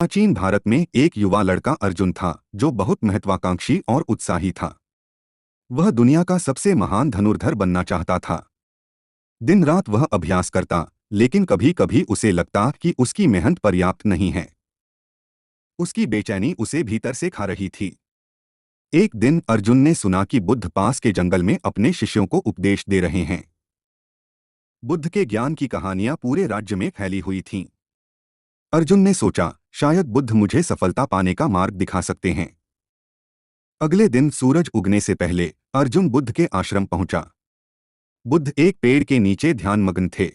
प्राचीन भारत में एक युवा लड़का अर्जुन था जो बहुत महत्वाकांक्षी और उत्साही था। वह दुनिया का सबसे महान धनुर्धर बनना चाहता था। दिन रात वह अभ्यास करता, लेकिन कभी कभी उसे लगता कि उसकी मेहनत पर्याप्त नहीं है। उसकी बेचैनी उसे भीतर से खा रही थी। एक दिन अर्जुन ने सुना कि बुद्ध पास के जंगल में अपने शिष्यों को उपदेश दे रहे हैं। बुद्ध के ज्ञान की कहानियां पूरे राज्य में फैली हुई थीं। अर्जुन ने सोचा, शायद बुद्ध मुझे सफलता पाने का मार्ग दिखा सकते हैं। अगले दिन सूरज उगने से पहले अर्जुन बुद्ध के आश्रम पहुंचा। बुद्ध एक पेड़ के नीचे ध्यानमग्न थे।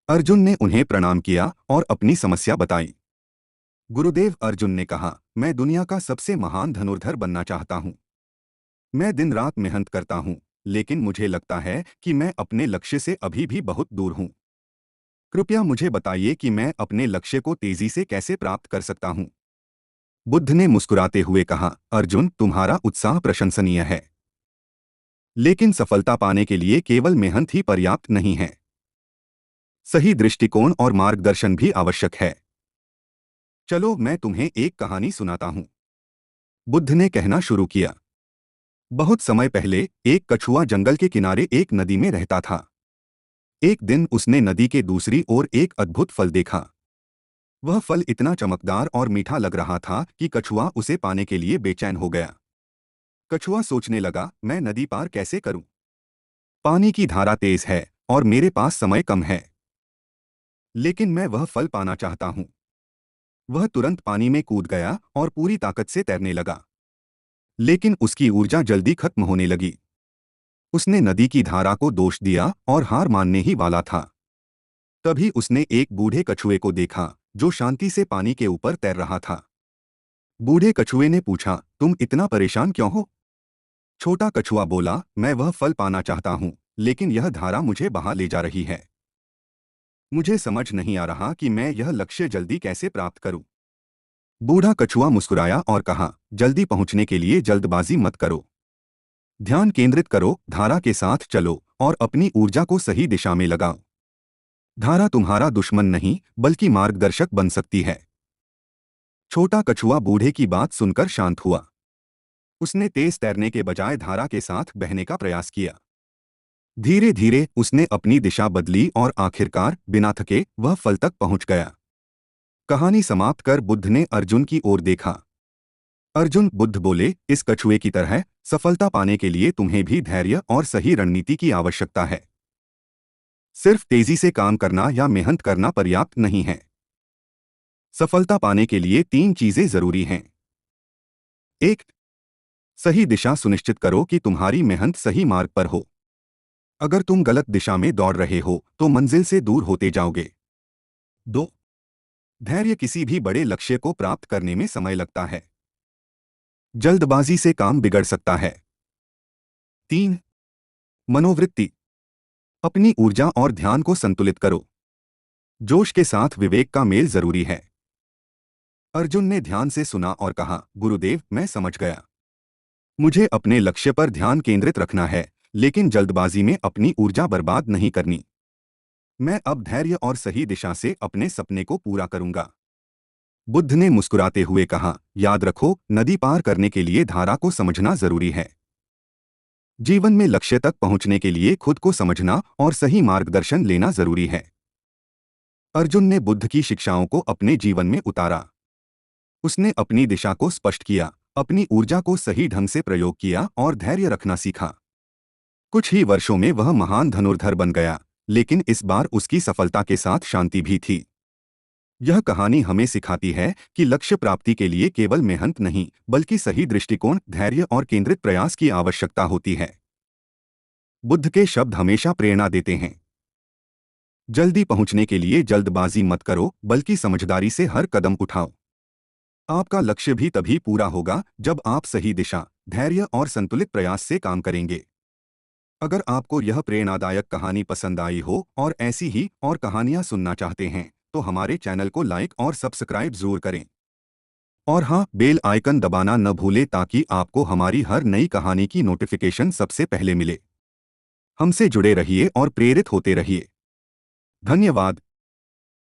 अर्जुन ने उन्हें प्रणाम किया और अपनी समस्या बताई। गुरुदेव, अर्जुन ने कहा, मैं दुनिया का सबसे महान धनुर्धर बनना चाहता हूं। मैं दिन रात मेहनत करता हूं, लेकिन मुझे लगता है कि मैं अपने लक्ष्य से अभी भी बहुत दूर हूं। कृपया मुझे बताइए कि मैं अपने लक्ष्य को तेजी से कैसे प्राप्त कर सकता हूं। बुद्ध ने मुस्कुराते हुए कहा, अर्जुन, तुम्हारा उत्साह प्रशंसनीय है, लेकिन सफलता पाने के लिए केवल मेहनत ही पर्याप्त नहीं है। सही दृष्टिकोण और मार्गदर्शन भी आवश्यक है। चलो मैं तुम्हें एक कहानी सुनाता हूं। बुद्ध ने कहना शुरू किया। बहुत समय पहले एक कछुआ जंगल के किनारे एक नदी में रहता था। एक दिन उसने नदी के दूसरी ओर एक अद्भुत फल देखा। वह फल इतना चमकदार और मीठा लग रहा था कि कछुआ उसे पाने के लिए बेचैन हो गया। कछुआ सोचने लगा, मैं नदी पार कैसे करूं? पानी की धारा तेज है और मेरे पास समय कम है, लेकिन मैं वह फल पाना चाहता हूं। वह तुरंत पानी में कूद गया और पूरी ताकत से तैरने लगा। लेकिन उसकी ऊर्जा जल्दी खत्म होने लगी। उसने नदी की धारा को दोष दिया और हार मानने ही वाला था। तभी उसने एक बूढ़े कछुए को देखा जो शांति से पानी के ऊपर तैर रहा था। बूढ़े कछुए ने पूछा, तुम इतना परेशान क्यों हो? छोटा कछुआ बोला, मैं वह फल पाना चाहता हूं, लेकिन यह धारा मुझे बहा ले जा रही है। मुझे समझ नहीं आ रहा कि मैं यह लक्ष्य जल्दी कैसे प्राप्त करूं। बूढ़ा कछुआ मुस्कुराया और कहा, जल्दी पहुंचने के लिए जल्दबाजी मत करो। ध्यान केंद्रित करो, धारा के साथ चलो और अपनी ऊर्जा को सही दिशा में लगाओ। धारा तुम्हारा दुश्मन नहीं, बल्कि मार्गदर्शक बन सकती है। छोटा कछुआ बूढ़े की बात सुनकर शांत हुआ। उसने तेज तैरने के बजाय धारा के साथ बहने का प्रयास किया। धीरे धीरे उसने अपनी दिशा बदली और आखिरकार बिना थके वह फल तक पहुंच गया। कहानी समाप्त कर बुद्ध ने अर्जुन की ओर देखा। अर्जुन, बुद्ध बोले, इस कछुए की तरह सफलता पाने के लिए तुम्हें भी धैर्य और सही रणनीति की आवश्यकता है। सिर्फ तेजी से काम करना या मेहनत करना पर्याप्त नहीं है। सफलता पाने के लिए 3 चीजें जरूरी हैं। 1. सही दिशा सुनिश्चित करो कि तुम्हारी मेहनत सही मार्ग पर हो। अगर तुम गलत दिशा में दौड़ रहे हो तो मंजिल से दूर होते जाओगे। 2. धैर्य, किसी भी बड़े लक्ष्य को प्राप्त करने में समय लगता है। जल्दबाजी से काम बिगड़ सकता है। 3. मनोवृत्ति, अपनी ऊर्जा और ध्यान को संतुलित करो। जोश के साथ विवेक का मेल जरूरी है। अर्जुन ने ध्यान से सुना और कहा, गुरुदेव, मैं समझ गया। मुझे अपने लक्ष्य पर ध्यान केंद्रित रखना है, लेकिन जल्दबाजी में अपनी ऊर्जा बर्बाद नहीं करनी। मैं अब धैर्य और सही दिशा से अपने सपने को पूरा करूंगा। बुद्ध ने मुस्कुराते हुए कहा, याद रखो, नदी पार करने के लिए धारा को समझना जरूरी है। जीवन में लक्ष्य तक पहुंचने के लिए खुद को समझना और सही मार्गदर्शन लेना जरूरी है। अर्जुन ने बुद्ध की शिक्षाओं को अपने जीवन में उतारा। उसने अपनी दिशा को स्पष्ट किया, अपनी ऊर्जा को सही ढंग से प्रयोग किया और धैर्य रखना सीखा। कुछ ही वर्षों में वह महान धनुर्धर बन गया, लेकिन इस बार उसकी सफलता के साथ शांति भी थी। यह कहानी हमें सिखाती है कि लक्ष्य प्राप्ति के लिए केवल मेहनत नहीं, बल्कि सही दृष्टिकोण, धैर्य और केंद्रित प्रयास की आवश्यकता होती है। बुद्ध के शब्द हमेशा प्रेरणा देते हैं। जल्दी पहुंचने के लिए जल्दबाजी मत करो, बल्कि समझदारी से हर कदम उठाओ। आपका लक्ष्य भी तभी पूरा होगा जब आप सही दिशा, धैर्य और संतुलित प्रयास से काम करेंगे। अगर आपको यह प्रेरणादायक कहानी पसंद आई हो और ऐसी ही और कहानियां सुनना चाहते हैं, तो हमारे चैनल को लाइक और सब्सक्राइब जरूर करें। और हाँ, बेल आइकन दबाना न भूलें ताकि आपको हमारी हर नई कहानी की नोटिफिकेशन सबसे पहले मिले। हमसे जुड़े रहिए और प्रेरित होते रहिए। धन्यवाद।